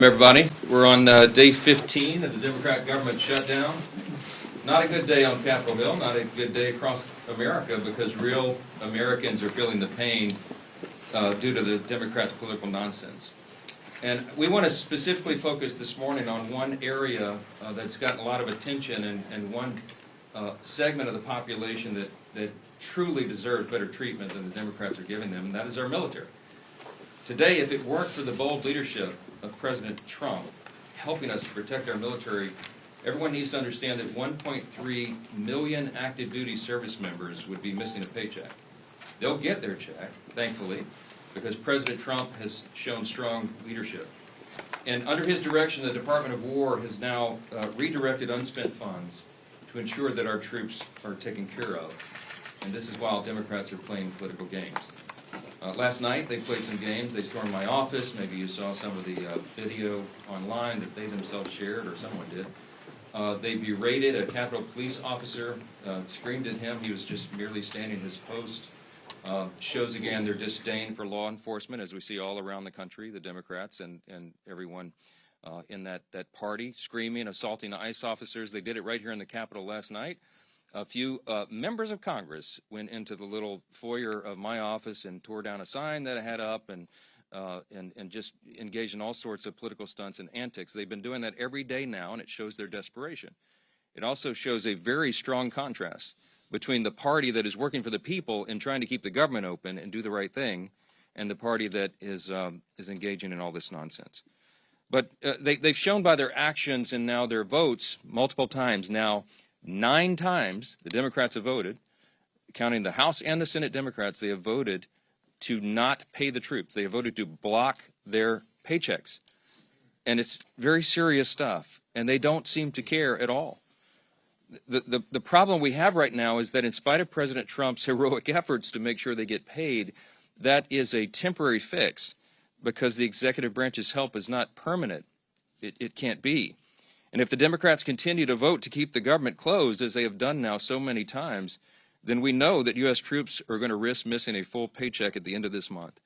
Everybody, we're on day 15 of the Democrat government shutdown. Not a good day on Capitol Hill, not a good day across America because real Americans are feeling the pain due to the Democrats' political nonsense. And we want to specifically focus this morning on one area that's gotten a lot of attention and one segment of the population that truly deserves better treatment than the Democrats are giving them, and that is our military. Today, if it weren't for the bold leadership of President Trump helping us to protect our military, everyone needs to understand that 1.3 million active duty service members would be missing a paycheck. They'll get their check, thankfully, because President Trump has shown strong leadership. And under his direction, the Department of War has now redirected unspent funds to ensure that our troops are taken care of. And this is while Democrats are playing political games. Last night, they played some games. They stormed my office. Maybe you saw some of the video online that they themselves shared, or someone did. They berated a Capitol Police officer, screamed at him. He was just merely standing his post. Shows again their disdain for law enforcement, as we see all around the country, the Democrats and everyone in that party, screaming, assaulting ICE officers. They did it right here in the Capitol last night. A few members of Congress went into the little foyer of my office and tore down a sign that I had up and just engaged in all sorts of political stunts and antics. They've been doing that every day now, and it shows their desperation. It also shows a very strong contrast between the party that is working for the people and trying to keep the government open and do the right thing, and the party that is engaging in all this nonsense. But they've shown by their actions and now their votes multiple times now. 9 times the Democrats have voted, counting the House and the Senate Democrats, they have voted to not pay the troops. They have voted to block their paychecks. And it's very serious stuff, and they don't seem to care at all. The problem we have right now is that in spite of President Trump's heroic efforts to make sure they get paid, that is a temporary fix because the executive branch's help is not permanent. It can't be. And if the Democrats continue to vote to keep the government closed, as they have done now so many times, then we know that U.S. troops are going to risk missing a full paycheck at the end of this month.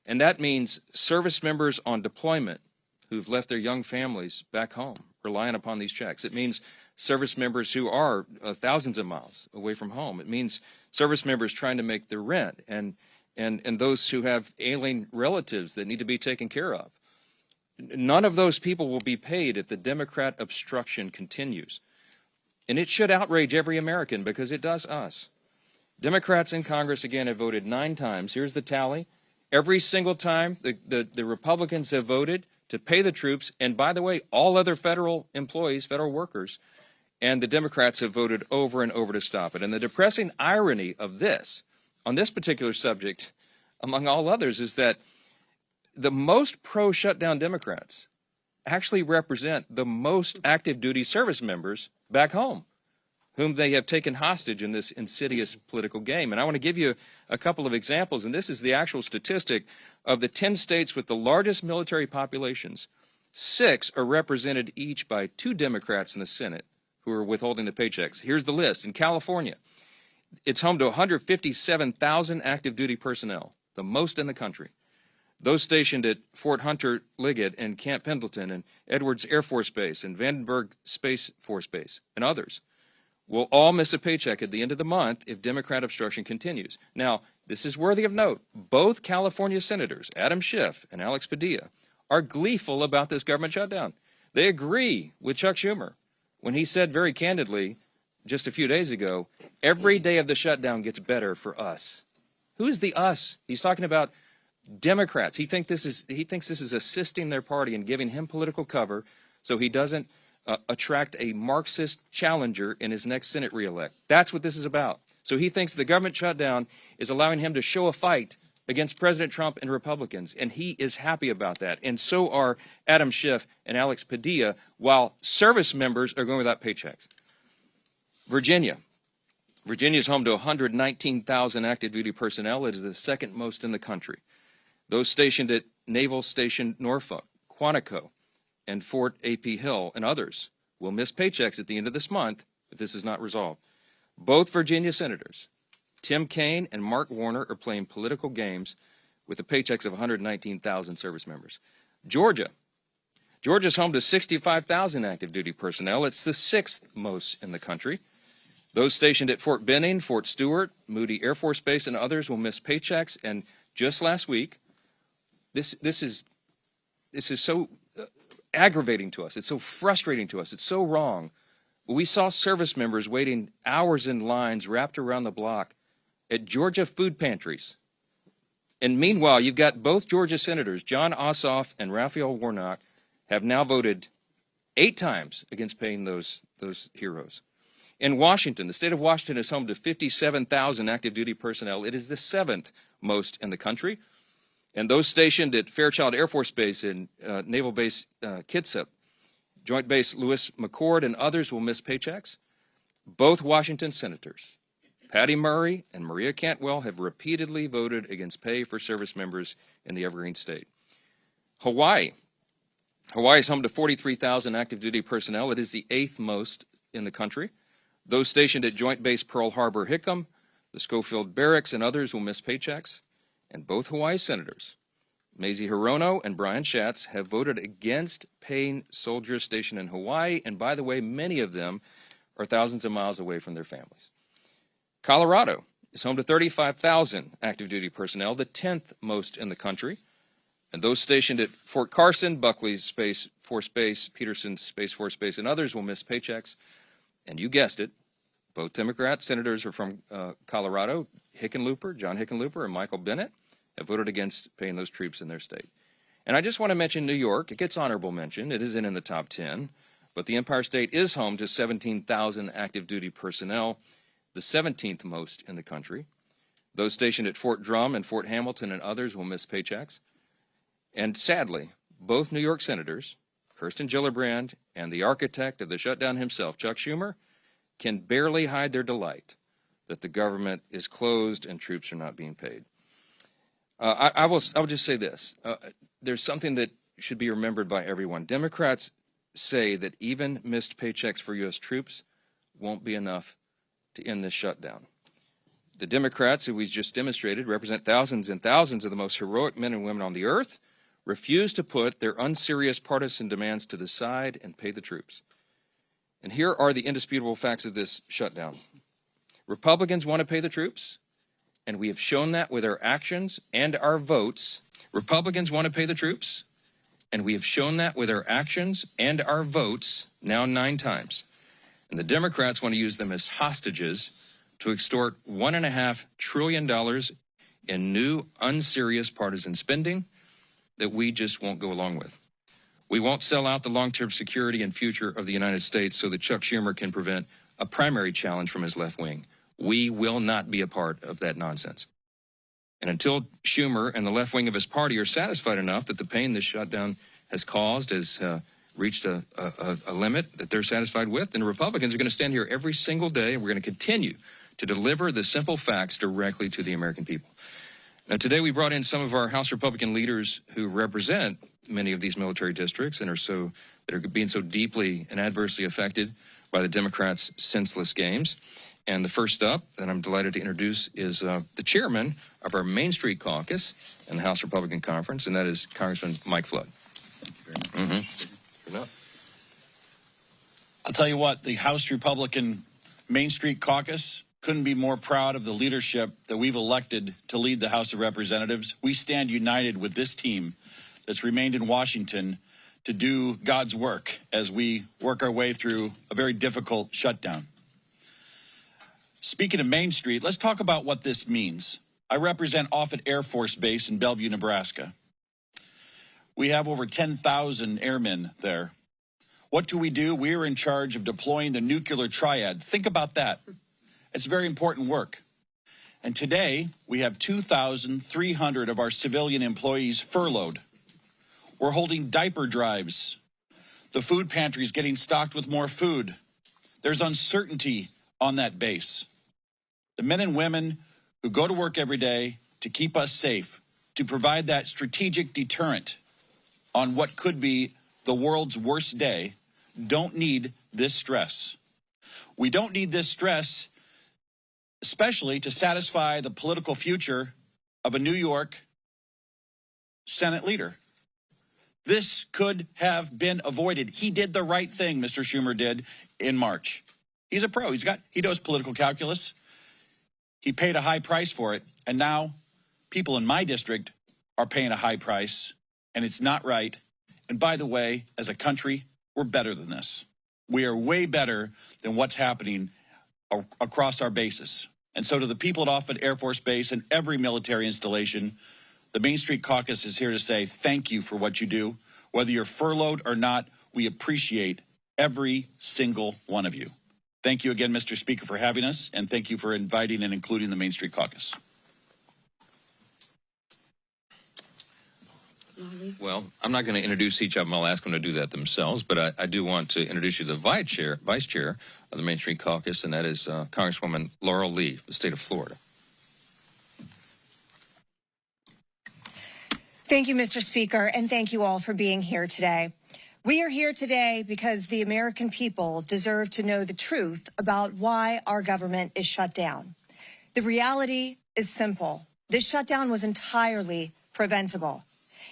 And that means service members on deployment who've left their young families back home, relying upon these checks. It means service members who are thousands of miles away from home. It means service members trying to make their rent and those who have ailing relatives that need to be taken care of. None of those people will be paid if the Democrat obstruction continues. And it should outrage every American because it does us. Democrats in Congress, again, have voted 9 times. Here's the tally. Every single time the Republicans have voted to pay the troops, and by the way, all other federal employees, federal workers, and the Democrats have voted over and over to stop it. And the depressing irony of this, on this particular subject, among all others, is that the most pro-shutdown Democrats actually represent the most active duty service members back home, whom they have taken hostage in this insidious political game. And I want to give you a couple of examples, and this is the actual statistic of the 10 states with the largest military populations. 6 are represented each by 2 Democrats in the Senate who are withholding the paychecks. Here's the list. In California, it's home to 157,000 active duty personnel, the most in the country. Those stationed at Fort Hunter Liggett and Camp Pendleton and Edwards Air Force Base and Vandenberg Space Force Base and others will all miss a paycheck at the end of the month if Democrat obstruction continues. Now, this is worthy of note. Both California senators, Adam Schiff and Alex Padilla, are gleeful about this government shutdown. They agree with Chuck Schumer when he said very candidly just a few days ago, every day of the shutdown gets better for us. Who's the us? He's talking about Democrats. He thinks this is assisting their party and giving him political cover so he doesn't attract a Marxist challenger in his next Senate reelect. That's what this is about. So he thinks the government shutdown is allowing him to show a fight against President Trump and Republicans, and he is happy about that. And so are Adam Schiff and Alex Padilla, while service members are going without paychecks. Virginia is home to 119,000 active duty personnel. It is the second most in the country. Those stationed at Naval Station Norfolk, Quantico, and Fort A.P. Hill, and others will miss paychecks at the end of this month if this is not resolved. Both Virginia senators, Tim Kaine and Mark Warner, are playing political games with the paychecks of 119,000 service members. Georgia Georgia's home to 65,000 active duty personnel. It's the sixth most in the country. Those stationed at Fort Benning, Fort Stewart, Moody Air Force Base, and others will miss paychecks. And just last week, this is so aggravating to us. It's so frustrating to us. It's so wrong. We saw service members waiting hours in lines wrapped around the block at Georgia food pantries. And meanwhile, you've got both Georgia senators, John Ossoff and Raphael Warnock, have now voted 8 times against paying those heroes. In Washington, the state of Washington is home to 57,000 active duty personnel. It is the 7th most in the country. And those stationed at Fairchild Air Force Base and Naval Base Kitsap, Joint Base Lewis McChord, and others will miss paychecks. Both Washington senators, Patty Murray and Maria Cantwell, have repeatedly voted against pay for service members in the Evergreen State. Hawaii is home to 43,000 active duty personnel. It is the 8th most in the country. Those stationed at Joint Base Pearl Harbor Hickam, the Schofield Barracks, and others will miss paychecks. And both Hawaii senators, Mazie Hirono and Brian Schatz, have voted against paying soldiers stationed in Hawaii. And by the way, many of them are thousands of miles away from their families. Colorado is home to 35,000 active duty personnel, the 10th most in the country. And those stationed at Fort Carson, Buckley's Space Force Base, Peterson's Space Force Base, and others will miss paychecks. And you guessed it, both Democrat senators are from Colorado, John Hickenlooper and Michael Bennett, have voted against paying those troops in their state. And I just want to mention New York. It gets honorable mention. It isn't in the top 10, but the Empire State is home to 17,000 active duty personnel, the 17th most in the country. Those stationed at Fort Drum and Fort Hamilton and others will miss paychecks. And sadly, both New York senators, Kirsten Gillibrand and the architect of the shutdown himself, Chuck Schumer, can barely hide their delight that the government is closed and troops are not being paid. I will just say this. There's something that should be remembered by everyone. Democrats say that even missed paychecks for U.S. troops won't be enough to end this shutdown. The Democrats, who we just demonstrated, represent thousands and thousands of the most heroic men and women on the earth, refuse to put their unserious partisan demands to the side and pay the troops. And here are the indisputable facts of this shutdown. Republicans want to pay the troops, and we have shown that with our actions and our votes. Republicans want to pay the troops, and we have shown that with our actions and our votes now 9 times. And the Democrats want to use them as hostages to extort $1.5 trillion in new unserious partisan spending that we just won't go along with. We won't sell out the long-term security and future of the United States so that Chuck Schumer can prevent a primary challenge from his left wing. We will not be a part of that nonsense. And until Schumer and the left wing of his party are satisfied enough that the pain this shutdown has caused has reached a limit that they're satisfied with, then the Republicans are going to stand here every single day, and we're going to continue to deliver the simple facts directly to the American people. Now, today we brought in some of our House Republican leaders who represent many of these military districts and that are being so deeply and adversely affected by the Democrats' senseless games. And the first up that I'm delighted to introduce is the chairman of our Main Street Caucus in the House Republican Conference, and that is Congressman Mike Flood. I'll tell you what, the House Republican Main Street Caucus couldn't be more proud of the leadership that we've elected to lead the House of Representatives. We stand united with this team that's remained in Washington to do God's work as we work our way through a very difficult shutdown. Speaking of Main Street, let's talk about what this means. I represent Offutt Air Force Base in Bellevue, Nebraska. We have over 10,000 airmen there. What do? We are in charge of deploying the nuclear triad. Think about that. It's very important work. And today, we have 2,300 of our civilian employees furloughed. We're holding diaper drives. The food pantry is getting stocked with more food. There's uncertainty on that base. The men and women who go to work every day to keep us safe, to provide that strategic deterrent on what could be the world's worst day, don't need this stress. We don't need this stress, especially to satisfy the political future of a New York Senate leader. This could have been avoided. He did the right thing, Mr. Schumer did in March. He's a pro. He knows political calculus. He paid a high price for it, and now people in my district are paying a high price, and it's not right. And by the way, as a country, we're better than this. We are way better than what's happening across our bases. And so to the people at Offutt Air Force Base and every military installation, the Main Street Caucus is here to say thank you for what you do. Whether you're furloughed or not, we appreciate every single one of you. Thank you again, Mr. Speaker, for having us, and thank you for inviting and including the Main Street Caucus. Well, I'm not going to introduce each of them. I'll ask them to do that themselves, but I do want to introduce you to the vice chair of the Main Street Caucus, and that is Congresswoman Laurel Lee, the state of Florida. Thank you, Mr. Speaker, and thank you all for being here today. We are here today because the American people deserve to know the truth about why our government is shut down. The reality is simple. This shutdown was entirely preventable.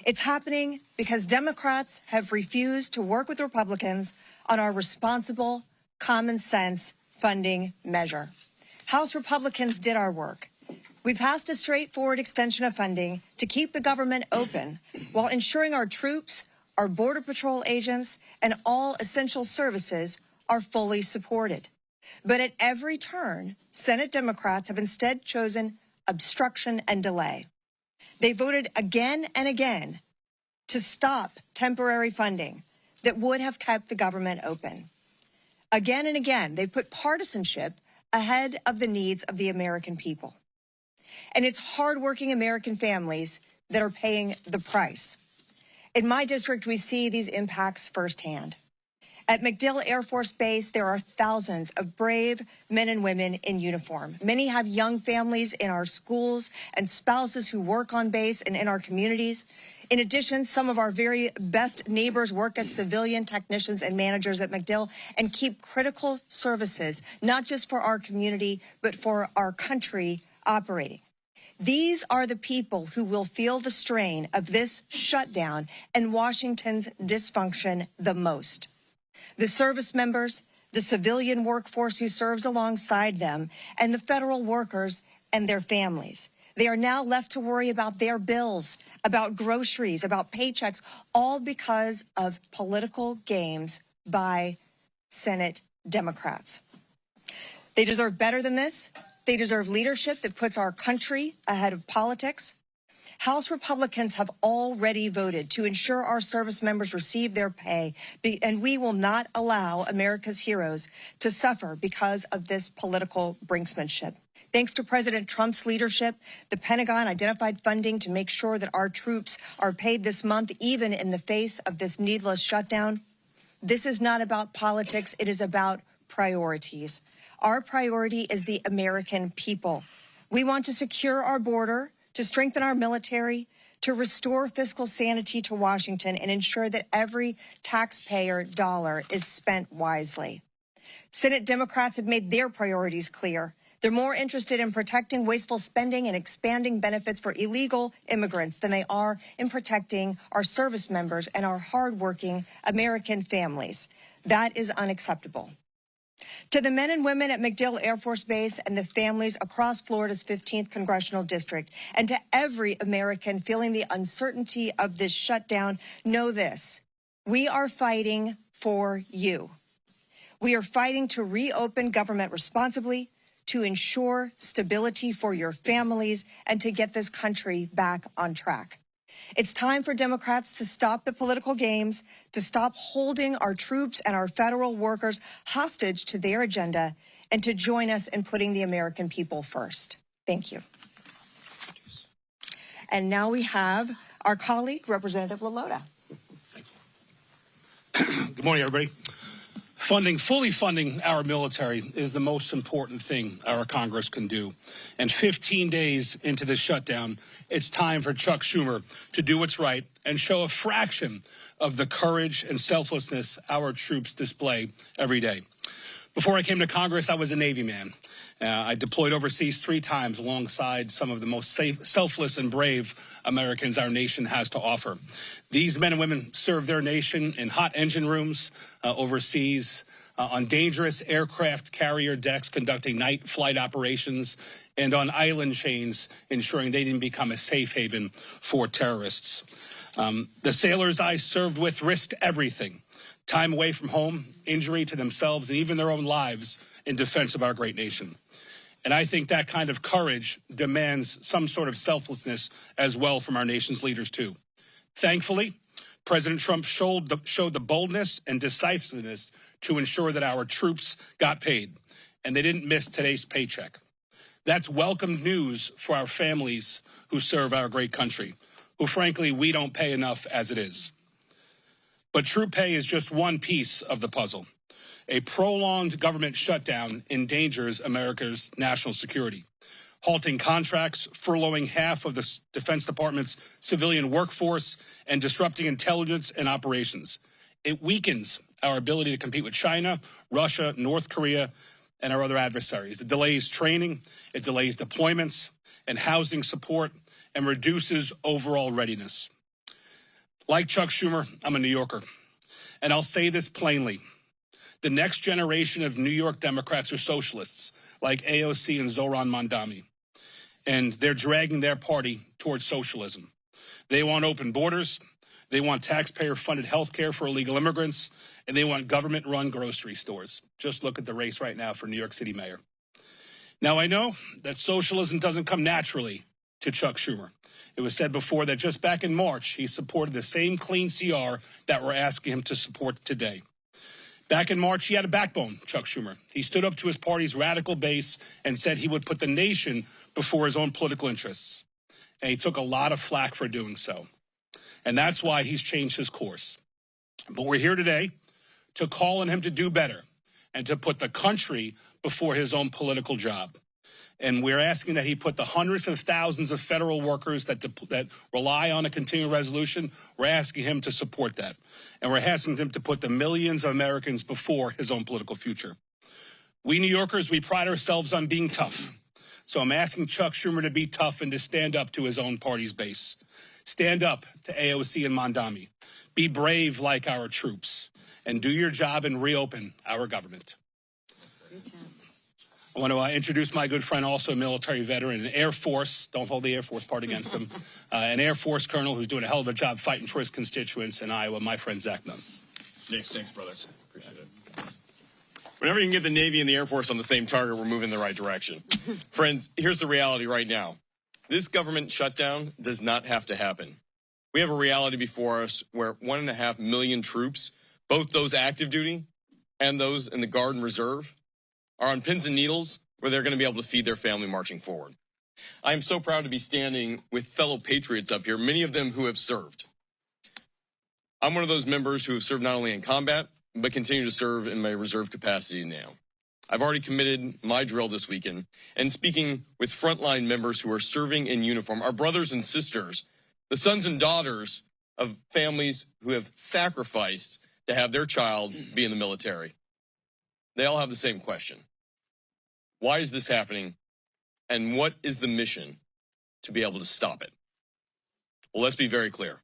It's happening because Democrats have refused to work with Republicans on our responsible, common sense funding measure. House Republicans did our work. We passed a straightforward extension of funding to keep the government open while ensuring our troops, our Border Patrol agents, and all essential services are fully supported. But at every turn, Senate Democrats have instead chosen obstruction and delay. They voted again and again to stop temporary funding that would have kept the government open. Again and again, they put partisanship ahead of the needs of the American people. And it's hardworking American families that are paying the price. In my district, we see these impacts firsthand. At MacDill Air Force Base, there are thousands of brave men and women in uniform. Many have young families in our schools and spouses who work on base and in our communities. In addition, some of our very best neighbors work as civilian technicians and managers at MacDill and keep critical services, not just for our community, but for our country operating. These are the people who will feel the strain of this shutdown and Washington's dysfunction the most. The service members, the civilian workforce who serves alongside them, and the federal workers and their families. They are now left to worry about their bills, about groceries, about paychecks, all because of political games by Senate Democrats. They deserve better than this. They deserve leadership that puts our country ahead of politics. House Republicans have already voted to ensure our service members receive their pay, and we will not allow America's heroes to suffer because of this political brinksmanship. Thanks to President Trump's leadership, the Pentagon identified funding to make sure that our troops are paid this month, even in the face of this needless shutdown. This is not about politics. It is about priorities. Our priority is the American people. We want to secure our border, to strengthen our military, to restore fiscal sanity to Washington, and ensure that every taxpayer dollar is spent wisely. Senate Democrats have made their priorities clear. They're more interested in protecting wasteful spending and expanding benefits for illegal immigrants than they are in protecting our service members and our hardworking American families. That is unacceptable. To the men and women at MacDill Air Force Base and the families across Florida's 15th Congressional District, and to every American feeling the uncertainty of this shutdown, know this: we are fighting for you. We are fighting to reopen government responsibly, to ensure stability for your families, and to get this country back on track. It's time for Democrats to stop the political games, to stop holding our troops and our federal workers hostage to their agenda, and to join us in putting the American people first. Thank you. And now we have our colleague, Representative Lalota. Good morning, everybody. Fully funding our military is the most important thing our Congress can do. And 15 days into this shutdown, it's time for Chuck Schumer to do what's right and show a fraction of the courage and selflessness our troops display every day. Before I came to Congress, I was a Navy man. I deployed overseas 3 times alongside some of the most selfless and brave Americans our nation has to offer. These men and women serve their nation in hot engine rooms overseas, on dangerous aircraft carrier decks conducting night flight operations, and on island chains ensuring they didn't become a safe haven for terrorists. The sailors I served with risked everything. Time away from home, injury to themselves, and even their own lives in defense of our great nation. And I think that kind of courage demands some sort of selflessness as well from our nation's leaders, too. Thankfully, President Trump showed the boldness and decisiveness to ensure that our troops got paid, and they didn't miss today's paycheck. That's welcome news for our families who serve our great country, who, frankly, we don't pay enough as it is. But troop pay is just one piece of the puzzle. A prolonged government shutdown endangers America's national security, halting contracts, furloughing half of the Defense Department's civilian workforce, and disrupting intelligence and operations. It weakens our ability to compete with China, Russia, North Korea, and our other adversaries. It delays training, it delays deployments and housing support, and reduces overall readiness. Like Chuck Schumer, I'm a New Yorker, and I'll say this plainly. The next generation of New York Democrats are socialists, like AOC and Zohran Mamdani, and they're dragging their party towards socialism. They want open borders, they want taxpayer-funded health care for illegal immigrants, and they want government-run grocery stores. Just look at the race right now for New York City mayor. Now, I know that socialism doesn't come naturally to Chuck Schumer. It was said before that just back in March, he supported the same clean CR that we're asking him to support today. Back in March, he had a backbone, Chuck Schumer. He stood up to his party's radical base and said he would put the nation before his own political interests. And he took a lot of flack for doing so. And that's why he's changed his course. But we're here today to call on him to do better and to put the country before his own political job. And we're asking that he put the hundreds of thousands of federal workers that rely on a continuing resolution, we're asking him to support that. And we're asking him to put the millions of Americans before his own political future. We New Yorkers, we pride ourselves on being tough. So I'm asking Chuck Schumer to be tough and to stand up to his own party's base. Stand up to AOC and Mamdani. Be brave like our troops. And do your job and reopen our government. I want to introduce my good friend, also a military veteran, an Air Force, don't hold the Air Force part against him, an Air Force colonel who's doing a hell of a job fighting for his constituents in Iowa, my friend Zach Nunn. Thanks, brothers. Appreciate it. Whenever you can get the Navy and the Air Force on the same target, we're moving in the right direction. Friends, here's the reality right now. This government shutdown does not have to happen. We have a reality before us where 1.5 million troops, both those active duty and those in the Guard and Reserve, are on pins and needles where they're going to be able to feed their family marching forward. I am so proud to be standing with fellow patriots up here, many of them who have served. I'm one of those members who have served not only in combat, but continue to serve in my reserve capacity now. I've already committed my drill this weekend, and speaking with frontline members who are serving in uniform, our brothers and sisters, the sons and daughters of families who have sacrificed to have their child be in the military. They all have the same question. Why is this happening? And what is the mission to be able to stop it? Well, let's be very clear.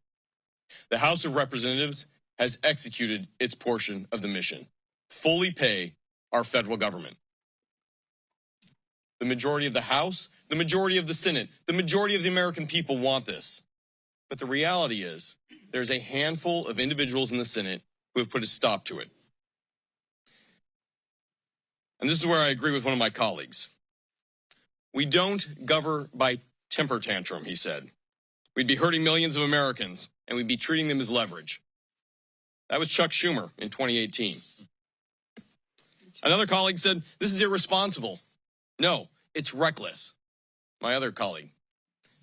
The House of Representatives has executed its portion of the mission. Fully pay our federal government. The majority of the House, the majority of the Senate, the majority of the American people want this. But the reality is there's a handful of individuals in the Senate who have put a stop to it. And this is where I agree with one of my colleagues. We don't govern by temper tantrum, he said. We'd be hurting millions of Americans, and we'd be treating them as leverage. That was Chuck Schumer in 2018. Another colleague said, this is irresponsible. No, it's reckless. My other colleague,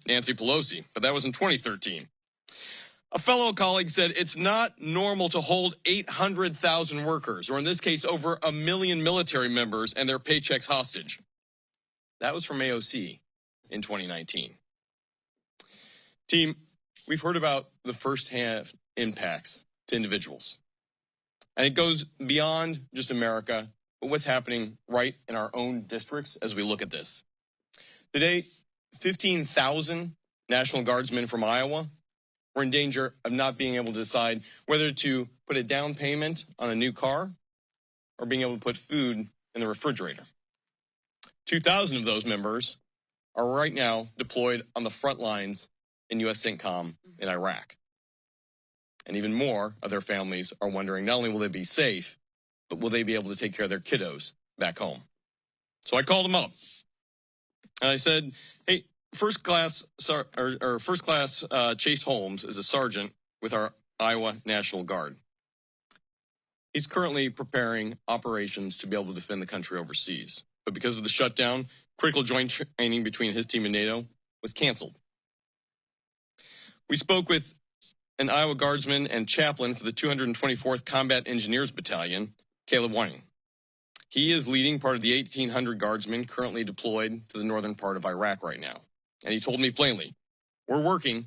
Nancy Pelosi, but that was in 2013. A fellow colleague said it's not normal to hold 800,000 workers, or in this case, over 1 million military members and their paychecks hostage. That was from AOC in 2019. Team, we've heard about the firsthand impacts to individuals. And it goes beyond just America, but what's happening right in our own districts as we look at this. Today, 15,000 National Guardsmen from Iowa were in danger of not being able to decide whether to put a down payment on a new car or being able to put food in the refrigerator. 2,000 of those members are right now deployed on the front lines in U.S. CENTCOM in Iraq. And even more of their families are wondering not only will they be safe, but will they be able to take care of their kiddos back home? So I called them up and I said, hey, First Class Chase Holmes is a sergeant with our Iowa National Guard. He's currently preparing operations to be able to defend the country overseas. But because of the shutdown, critical joint training between his team and NATO was canceled. We spoke with an Iowa Guardsman and chaplain for the 224th Combat Engineers Battalion, Caleb Whiting. He is leading part of the 1,800 Guardsmen currently deployed to the northern part of Iraq right now. And he told me plainly, we're working,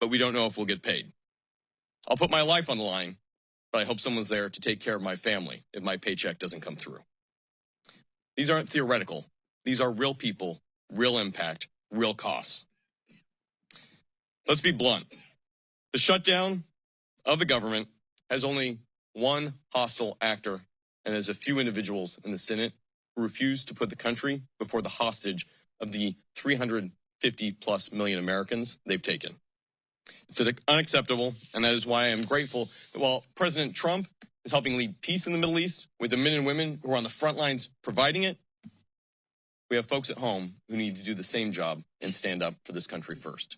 but we don't know if we'll get paid. I'll put my life on the line, but I hope someone's there to take care of my family if my paycheck doesn't come through. These aren't theoretical. These are real people, real impact, real costs. Let's be blunt. The shutdown of the government has only one hostile actor, and there's a few individuals in the Senate who refuse to put the country before the hostage of the 350+ million Americans they've taken. It's unacceptable, and that is why I am grateful that while President Trump is helping lead peace in the Middle East with the men and women who are on the front lines providing it, we have folks at home who need to do the same job and stand up for this country first.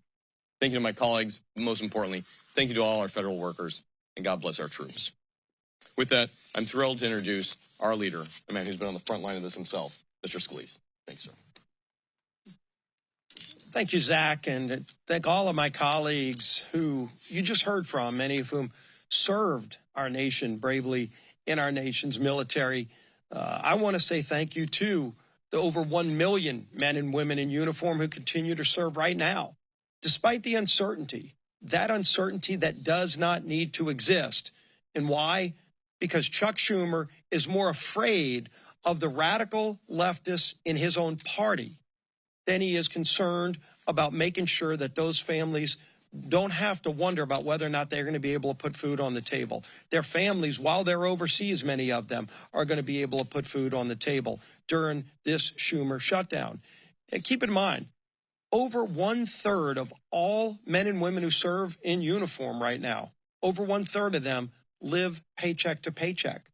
Thank you to my colleagues, but most importantly, thank you to all our federal workers, and God bless our troops. With that, I'm thrilled to introduce our leader, a man who's been on the front line of this himself, Mr. Scalise. Thanks, sir. Thank you, Zach, and thank all of my colleagues who you just heard from, many of whom served our nation bravely in our nation's military. I want to say thank you to the over 1 million men and women in uniform who continue to serve right now. Despite the uncertainty that does not need to exist. And why? Because Chuck Schumer is more afraid of the radical leftists in his own party than he is concerned about making sure that those families don't have to wonder about whether or not they're going to be able to put food on the table. Their families, while they're overseas, many of them, are going to be able to put food on the table during this Schumer shutdown. And keep in mind, over 1/3 of all men and women who serve in uniform right now, over 1/3 of them live paycheck to paycheck.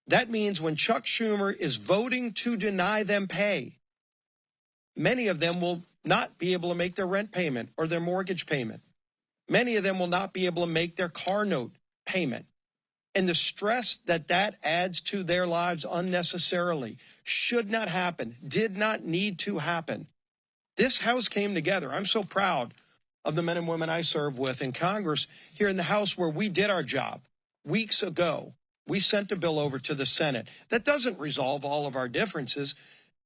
That means when Chuck Schumer is voting to deny them pay, many of them will not be able to make their rent payment or their mortgage payment. Many of them will not be able to make their car note payment. And the stress that adds to their lives unnecessarily should not happen, did not need to happen. This House came together. I'm so proud of the men and women I serve with in Congress here in the House where we did our job. Weeks ago, we sent a bill over to the Senate. That doesn't resolve all of our differences.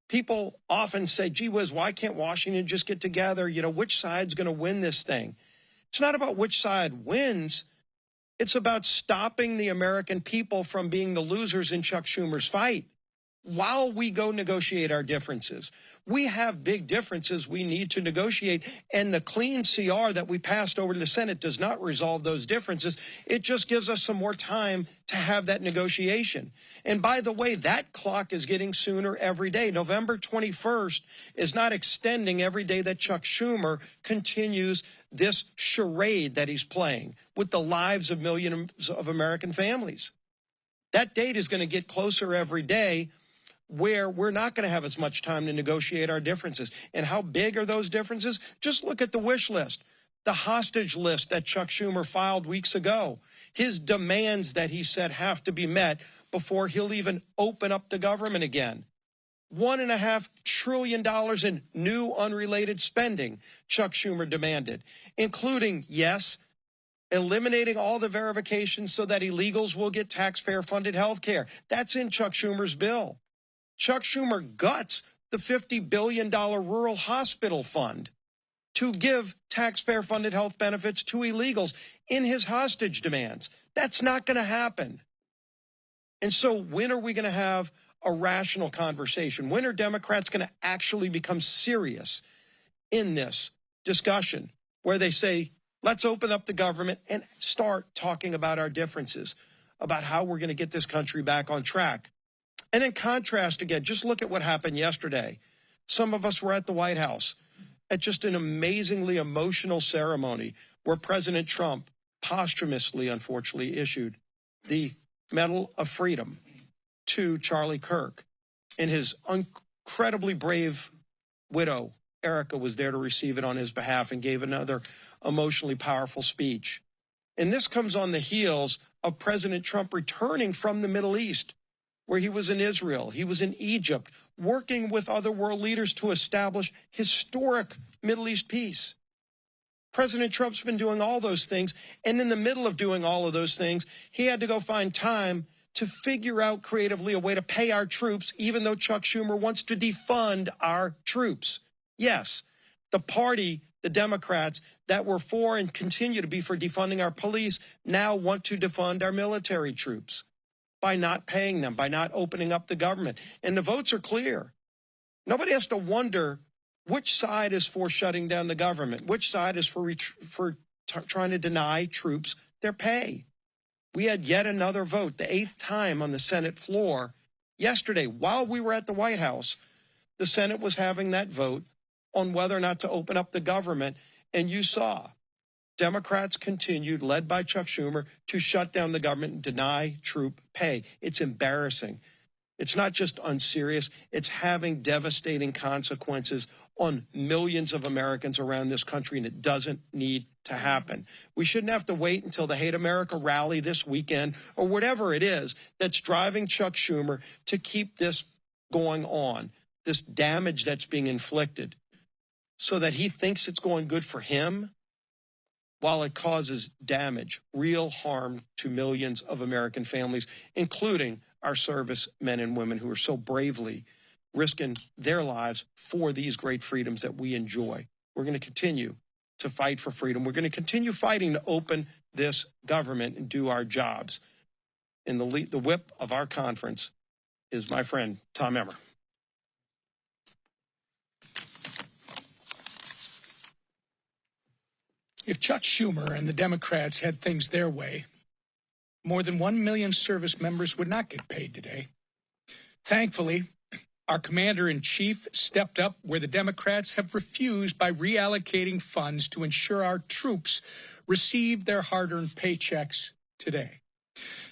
People often say, gee whiz, why can't Washington just get together? You know, which side's going to win this thing? It's not about which side wins. It's about stopping the American people from being the losers in Chuck Schumer's fight while we go negotiate our differences. We have big differences we need to negotiate, and the clean CR that we passed over to the Senate does not resolve those differences. It just gives us some more time to have that negotiation. And by the way, that clock is getting sooner every day. November 21st is not extending every day that Chuck Schumer continues this charade that he's playing with the lives of millions of American families. That date is going to get closer every day, where we're not going to have as much time to negotiate our differences. And how big are those differences? Just look at the wish list, the hostage list that Chuck Schumer filed weeks ago, his demands that he said have to be met before he'll even open up the government again. $1.5 trillion in new unrelated spending Chuck Schumer demanded, including, yes, eliminating all the verifications so that illegals will get taxpayer-funded health care. That's in Chuck Schumer's bill. Chuck Schumer guts the $50 billion rural hospital fund to give taxpayer-funded health benefits to illegals in his hostage demands. That's not going to happen. And so when are we going to have a rational conversation? When are Democrats going to actually become serious in this discussion where they say, let's open up the government and start talking about our differences, about how we're going to get this country back on track? And then contrast again, just look at what happened yesterday. Some of us were at the White House at just an amazingly emotional ceremony where President Trump posthumously, unfortunately, issued the Medal of Freedom to Charlie Kirk. And his incredibly brave widow, Erica, was there to receive it on his behalf and gave another emotionally powerful speech. And this comes on the heels of President Trump returning from the Middle East, where he was in Israel, he was in Egypt, working with other world leaders to establish historic Middle East peace. President Trump's been doing all those things, and in the middle of doing all of those things, he had to go find time to figure out creatively a way to pay our troops, even though Chuck Schumer wants to defund our troops. Yes, the party, the Democrats, that were for and continue to be for defunding our police now want to defund our military troops by not paying them, by not opening up the government. And the votes are clear. Nobody has to wonder which side is for shutting down the government, which side is for trying to deny troops their pay. We had yet another vote, the 8th time on the Senate floor. Yesterday, while we were at the White House, the Senate was having that vote on whether or not to open up the government. And you saw Democrats continued, led by Chuck Schumer, to shut down the government and deny troop pay. It's embarrassing. It's not just unserious. It's having devastating consequences on millions of Americans around this country, and it doesn't need to happen. We shouldn't have to wait until the Hate America rally this weekend or whatever it is that's driving Chuck Schumer to keep this going on, this damage that's being inflicted, so that he thinks it's going good for him while it causes damage, real harm to millions of American families, including our service men and women who are so bravely risking their lives for these great freedoms that we enjoy. We're going to continue to fight for freedom. We're going to continue fighting to open this government and do our jobs. And the whip of our conference is my friend, Tom Emmer. If Chuck Schumer and the Democrats had things their way, more than 1 million service members would not get paid today. Thankfully, our commander-in-chief stepped up where the Democrats have refused by reallocating funds to ensure our troops receive their hard-earned paychecks today.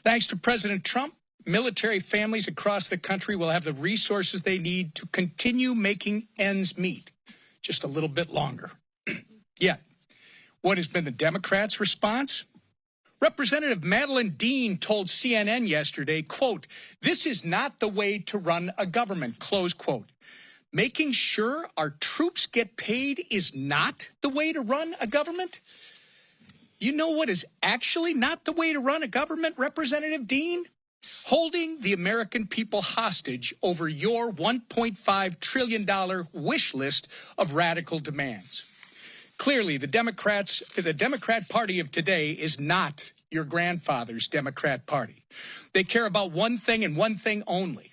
Thanks to President Trump, military families across the country will have the resources they need to continue making ends meet just a little bit longer. Yet, what has been the Democrats' response? Representative Madeleine Dean told CNN yesterday, quote, "This is not the way to run a government," close quote. Making sure our troops get paid is not the way to run a government? You know what is actually not the way to run a government, Representative Dean? Holding the American people hostage over your $1.5 trillion wish list of radical demands. Clearly, the Democrat Party of today is not your grandfather's Democrat Party. They care about one thing and one thing only,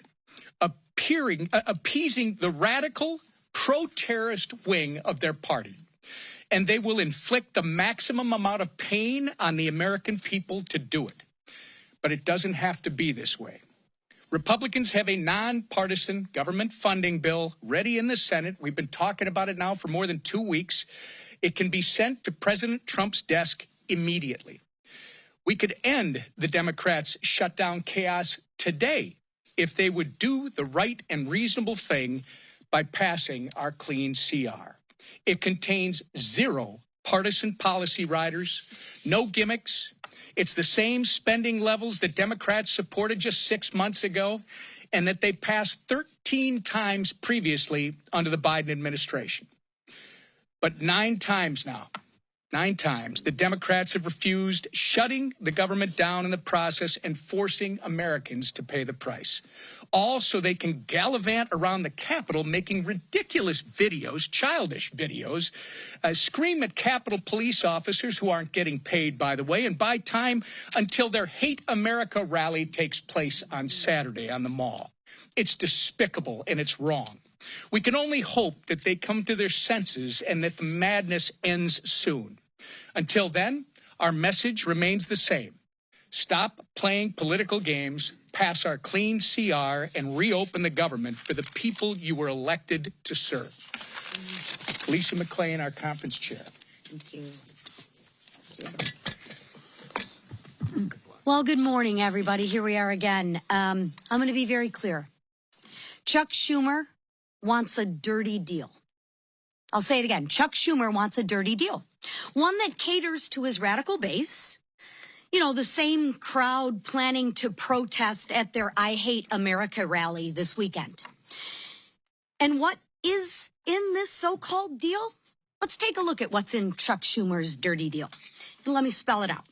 appeasing the radical, pro-terrorist wing of their party. And they will inflict the maximum amount of pain on the American people to do it. But it doesn't have to be this way. Republicans have a nonpartisan government funding bill ready in the Senate. We've been talking about it now for more than 2 weeks. It can be sent to President Trump's desk immediately. We could end the Democrats' shutdown chaos today if they would do the right and reasonable thing by passing our clean CR. It contains 0 partisan policy riders, no gimmicks. It's the same spending levels that Democrats supported just 6 months ago and that they passed 13 times previously under the Biden administration. But 9 times now, 9 times, the Democrats have refused, shutting the government down in the process and forcing Americans to pay the price. All so they can gallivant around the Capitol making ridiculous videos, childish videos, scream at Capitol police officers who aren't getting paid, by the way, and buy time until their Hate America rally takes place on Saturday on the Mall. It's despicable and it's wrong. We can only hope that they come to their senses and that the madness ends soon. Until then, our message remains the same. Stop playing political games, pass our clean CR, and reopen the government for the people you were elected to serve. Lisa McClain, our conference chair. Thank you. Well, good morning, everybody. Here we are again. I'm going to be very clear. Chuck Schumer wants a dirty deal. I'll say it again. Chuck Schumer wants a dirty deal. One that caters to his radical base. You know, the same crowd planning to protest at their I Hate America rally this weekend. And what is in this so-called deal? Let's take a look at what's in Chuck Schumer's dirty deal. And let me spell it out.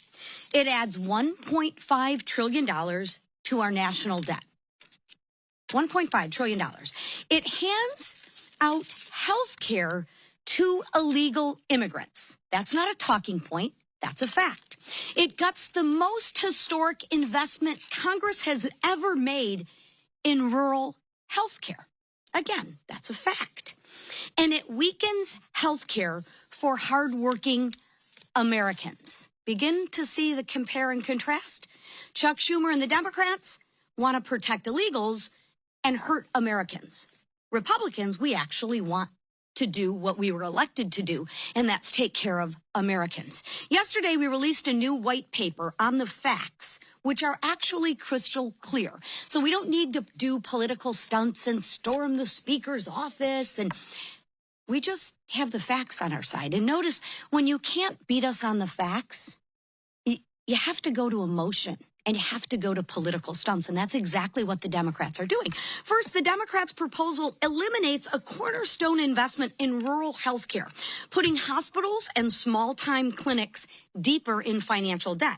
It adds $1.5 trillion to our national debt. $1.5 trillion. It hands out health care to illegal immigrants. That's not a talking point. That's a fact. It guts the most historic investment Congress has ever made in rural health care. Again, that's a fact. And it weakens health care for hardworking Americans. Begin to see the compare and contrast? Chuck Schumer and the Democrats want to protect illegals and hurt Americans. Republicans, we actually want to do what we were elected to do, and that's take care of Americans. Yesterday, we released a new white paper on the facts, which are actually crystal clear. So we don't need to do political stunts and storm the speaker's office, and we just have the facts on our side. And notice, when you can't beat us on the facts, you have to go to emotion. And you have to go to political stunts, and that's exactly what the Democrats are doing. First, the Democrats' proposal eliminates a cornerstone investment in rural health care, putting hospitals and small-time clinics deeper in financial debt.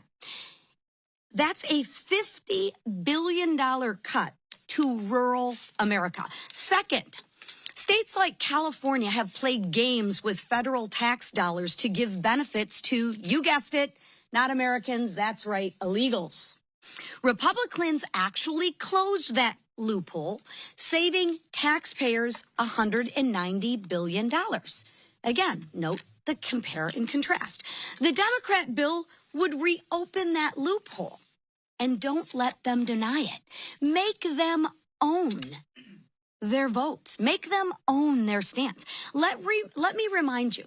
That's a $50 billion cut to rural America. Second, states like California have played games with federal tax dollars to give benefits to, you guessed it, not Americans, that's right, illegals. Republicans actually closed that loophole, saving taxpayers $190 billion. Again, note the compare and contrast. The Democrat bill would reopen that loophole, and don't let them deny it. Make them own their votes. Make them own their stance. Let me remind you,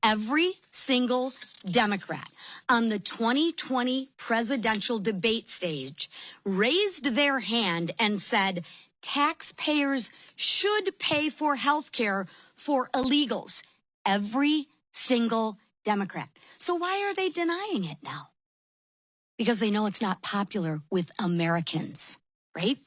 every single Democrat on the 2020 presidential debate stage raised their hand and said taxpayers should pay for health care for illegals. Every single Democrat. So why are they denying it now? Because they know it's not popular with Americans, right?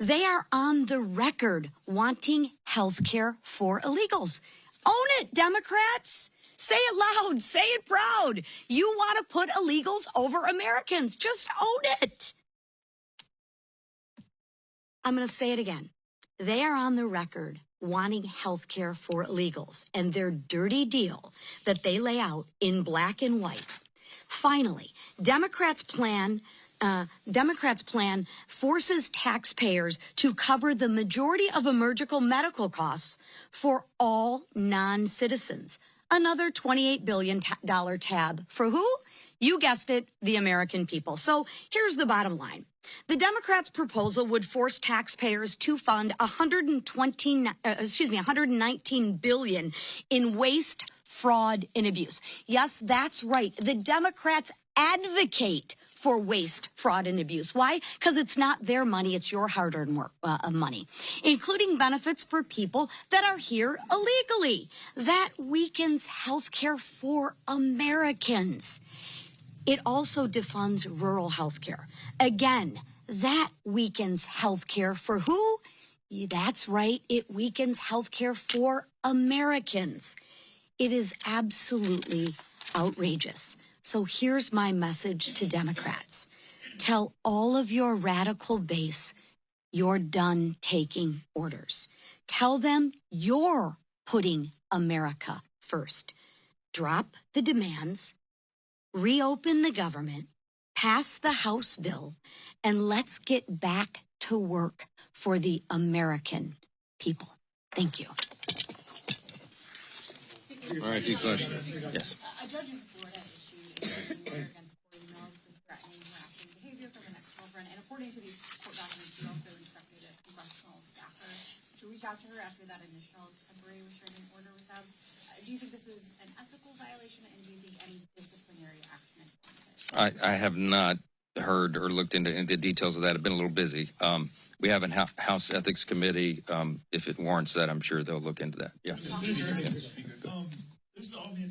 They are on the record wanting health care for illegals. Own it, Democrats. Say it loud. Say it proud. You want to put illegals over Americans. Just own it. I'm going to say it again. They are on the record wanting health care for illegals, and their dirty deal that they lay out in black and white. Finally, Democrats' plan forces taxpayers to cover the majority of emergency medical costs for all non-citizens. Another $28 billion tab for who? You guessed it, the American people. So here's the bottom line. The Democrats' proposal would force taxpayers to fund $119 billion in waste, fraud, and abuse. Yes, that's right. The Democrats advocate for waste, fraud, and abuse. Why? Because it's not their money, it's your hard-earned money, including benefits for people that are here illegally. That weakens health care for Americans. It also defunds rural health care. Again, that weakens health care for who? That's right, it weakens health care for Americans. It is absolutely outrageous. So here's my message to Democrats. Tell all of your radical base you're done taking orders. Tell them you're putting America first. Drop the demands, reopen the government, pass the House bill, and let's get back to work for the American people. Thank you. All right, few questions. Yes. A judge in Florida issued an order against Corey Mills for threatening, harassing behavior from an ex-girlfriend, and according to these court documents, she also instructed a congressional staffer to reach out to her after that initial temporary restraining order was out. Do you think this is an ethical violation, and do you think any disciplinary action is warranted? I have not heard or looked into the details of that. I've been a little busy. We have a House Ethics Committee. If it warrants that, I'm sure they'll look into that. Yeah. It's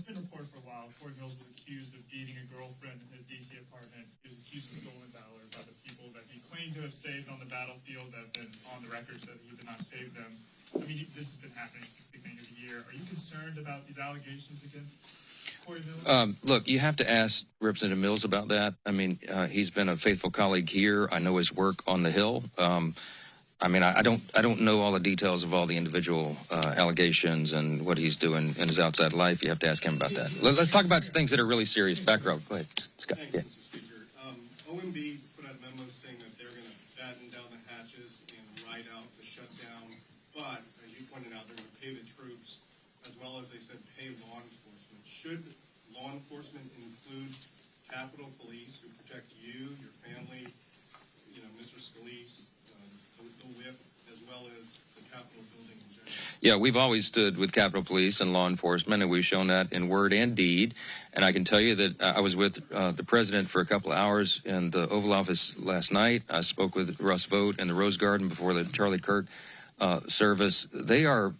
been reported for a while. Corey Mills was accused of beating a girlfriend in his D.C. apartment. He was accused of stolen valor by the people that he claimed to have saved on the battlefield that have been on the record said he did not save them. I mean, this has been happening since the beginning of the year. Are you concerned about these allegations against Corey Mills? Look, you have to ask Representative Mills about that. I mean, he's been a faithful colleague here. I know his work on the Hill. I mean, I don't know all the details of all the individual allegations and what he's doing in his outside life. You have to ask him about that. Let's talk about things that are really serious. Background. Go ahead, Scott. Thanks, Yeah. Mr. Speaker. OMB put out memos saying that they're going to batten down the hatches and ride out the shutdown. But, as you pointed out, they're going to pay the troops, as well as they said pay law enforcement. Should law enforcement include Capitol Police who protect you, your family, Mr. Scalise, the whip, as well as the Capitol building in general? Yeah, we've always stood with Capitol Police and law enforcement, and we've shown that in word and deed. And I can tell you that I was with the president for a couple of hours in the Oval Office last night. I spoke with Russ Vought in the Rose Garden before the Charlie Kirk service. They are,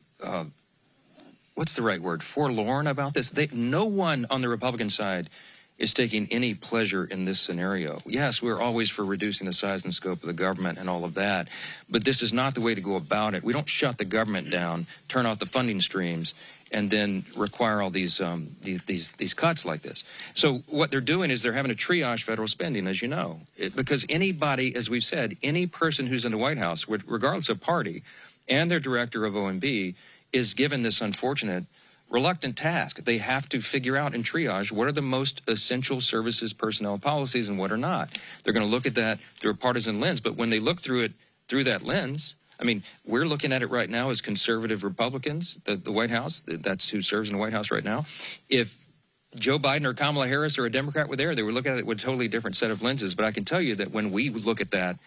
what's the right word, forlorn about this. No one on the Republican side is taking any pleasure in this scenario. Yes, we're always for reducing the size and scope of the government and all of that, but this is not the way to go about it. We don't shut the government down, turn off the funding streams, and then require all these cuts like this. So what they're doing is they're having to triage federal spending, as you know, because anybody, as we've said, any person who's in the White House, regardless of party, and their director of OMB, is given this unfortunate reluctant task. They have to figure out and triage what are the most essential services personnel policies and what are not. They're going to look at that through a partisan lens, but when they look through it through that lens, I mean, we're looking at it right now as conservative Republicans, the White House, that's who serves in the White House right now. If Joe Biden or Kamala Harris or a Democrat were there, they would look at it with a totally different set of lenses. But I can tell you that when we look at that,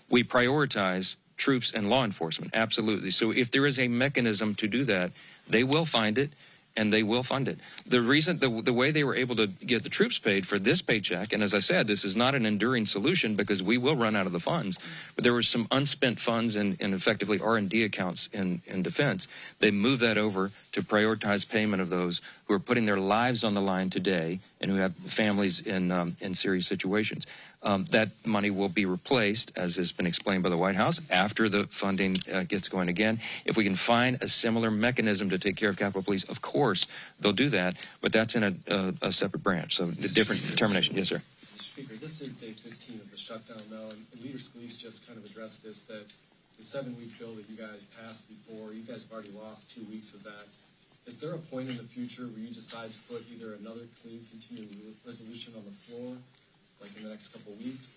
we prioritize troops and law enforcement, absolutely. So if there is a mechanism to do that, they will find it, and they will fund it. The reason, the way they were able to get the troops paid for this paycheck, and as I said, this is not an enduring solution because we will run out of the funds, but there were some unspent funds in effectively R&D accounts in defense. They moved that over to prioritize payment of those who are putting their lives on the line today and who have families in serious situations. That money will be replaced, as has been explained by the White House, after the funding gets going again. If we can find a similar mechanism to take care of Capitol Police, of course they'll do that, but that's in a separate branch, so a different determination. Yes, sir. Mr. Speaker, this is day 15 of the shutdown now, and Leader Scalise just kind of addressed this, that the 7-week bill that you guys passed before, you guys have already lost 2 weeks of that. Is there a point in the future where you decide to put either another clean continuing resolution on the floor, like in the next couple of weeks,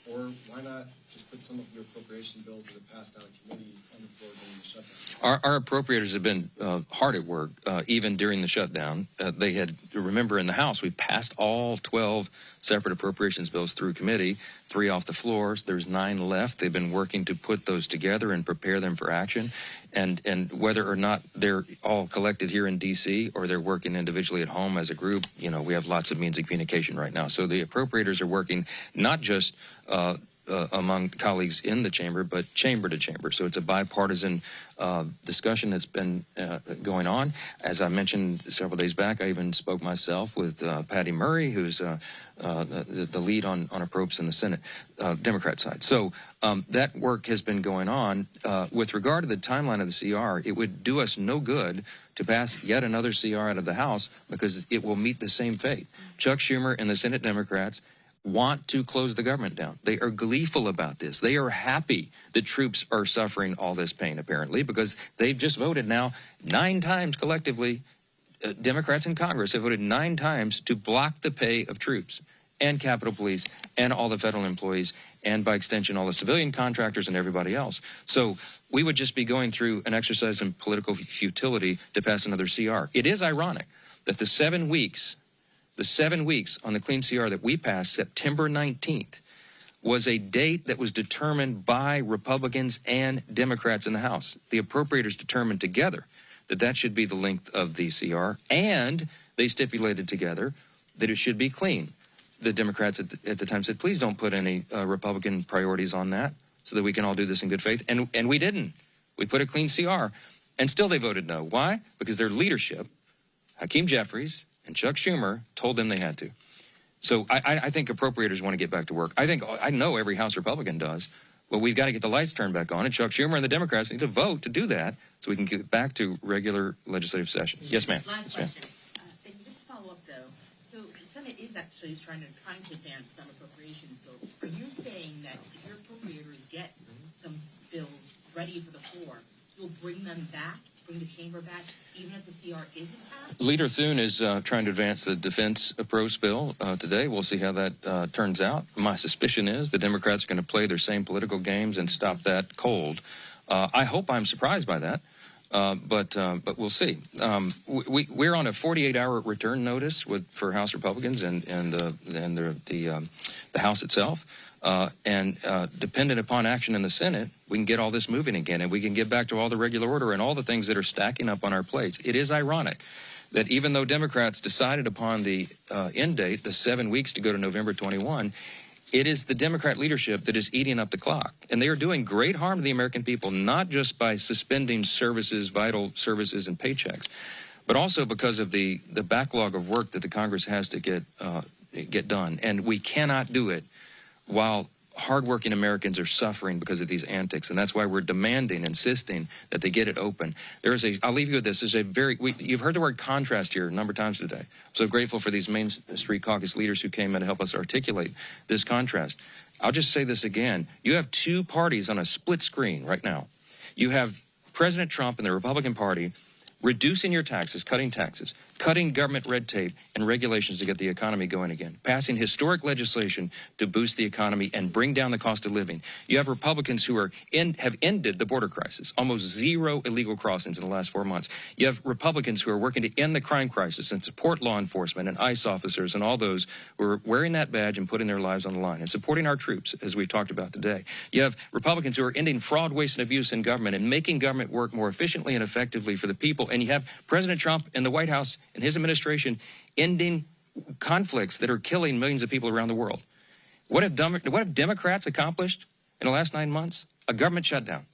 or why not just put some of your appropriation bills that have passed out of committee on the floor during the shutdown? Our appropriators have been hard at work, even during the shutdown. They had, remember in the House, we passed all 12 separate appropriations bills through committee, 3 off the floors. There's 9 left. They've been working to put those together and prepare them for action. And whether or not they're all collected here in D.C. or they're working individually at home as a group, you know, we have lots of means of communication right now. So the appropriators are working not just among colleagues in the chamber, but chamber to chamber. So it's a bipartisan discussion that's been going on. As I mentioned several days back, I even spoke myself with Patty Murray, who's the lead on appropriations in the Senate, Democrat side. So that work has been going on. With regard to the timeline of the CR, it would do us no good to pass yet another CR out of the House because it will meet the same fate. Chuck Schumer and the Senate Democrats want to close the government down. They are gleeful about this. They are happy that troops are suffering all this pain, apparently, because they've just voted now 9 times collectively. Democrats in Congress have voted 9 times to block the pay of troops and Capitol Police and all the federal employees and, by extension, all the civilian contractors and everybody else. So we would just be going through an exercise in political futility to pass another CR. It is ironic that the 7 weeks on the clean CR that we passed, September 19th, was a date that was determined by Republicans and Democrats in the House. The appropriators determined together that that should be the length of the CR, and they stipulated together that it should be clean. The Democrats at the time said, please don't put any Republican priorities on that so that we can all do this in good faith. And we didn't. We put a clean CR, and still they voted no. Why? Because their leadership, Hakeem Jeffries and Chuck Schumer, told them they had to. So I think appropriators want to get back to work. I know every House Republican does. Well, we've got to get the lights turned back on, and Chuck Schumer and the Democrats need to vote to do that so we can get back to regular legislative session. Yes, ma'am. Last question. Just to follow up, though. So the Senate is actually trying to advance some appropriations bills. Are you saying that if your appropriators get some bills ready for the floor, you'll bring them back, bring the chamber back, even if the CR isn't passed? Leader Thune is trying to advance the defense approach bill today. We'll see how that turns out. My suspicion is the Democrats are going to play their same political games and stop that cold. I hope I'm surprised by that, but we'll see. We're on a 48-hour return notice for House Republicans and the House itself. Dependent upon action in the Senate, we can get all this moving again, and we can get back to all the regular order and all the things that are stacking up on our plates. It is ironic that even though Democrats decided upon the end date, the 7 weeks to go to November 21, it is the Democrat leadership that is eating up the clock. And they are doing great harm to the American people, not just by suspending services, vital services and paychecks, but also because of the backlog of work that the Congress has to get done. And we cannot do it while hardworking Americans are suffering because of these antics. And that's why we're demanding, insisting that they get it open. I'll leave you with this. You've heard the word contrast here a number of times today. I'm so grateful for these Main Street Caucus leaders who came in to help us articulate this contrast. I'll just say this again. You have 2 parties on a split screen right now. You have President Trump and the Republican Party reducing your taxes, cutting government red tape and regulations to get the economy going again, passing historic legislation to boost the economy and bring down the cost of living. You have Republicans who have ended the border crisis, almost 0 illegal crossings in the last 4 months. You have Republicans who are working to end the crime crisis and support law enforcement and ICE officers and all those who are wearing that badge and putting their lives on the line and supporting our troops, as we've talked about today. You have Republicans who are ending fraud, waste, and abuse in government and making government work more efficiently and effectively for the people. And you have President Trump and the White House and his administration ending conflicts that are killing millions of people around the world. What have Democrats accomplished in the last 9 months? A government shutdown.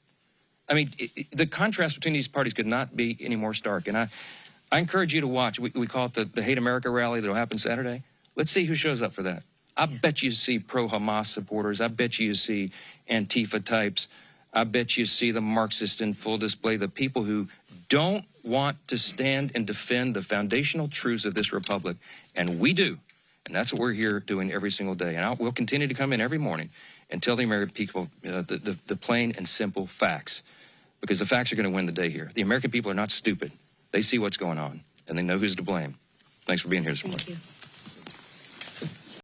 I mean, the contrast between these parties could not be any more stark. And I encourage you to watch. We call it the Hate America rally that will happen Saturday. Let's see who shows up for that. I bet you see pro-Hamas supporters. I bet you see Antifa types. I bet you see the Marxists in full display, the people who don't want to stand and defend the foundational truths of this republic. And we do. And that's what we're here doing every single day. And we'll continue to come in every morning and tell the American people the plain and simple facts, because the facts are going to win the day here. The American people are not stupid. They see what's going on, and they know who's to blame. Thanks for being here this morning. Thank you.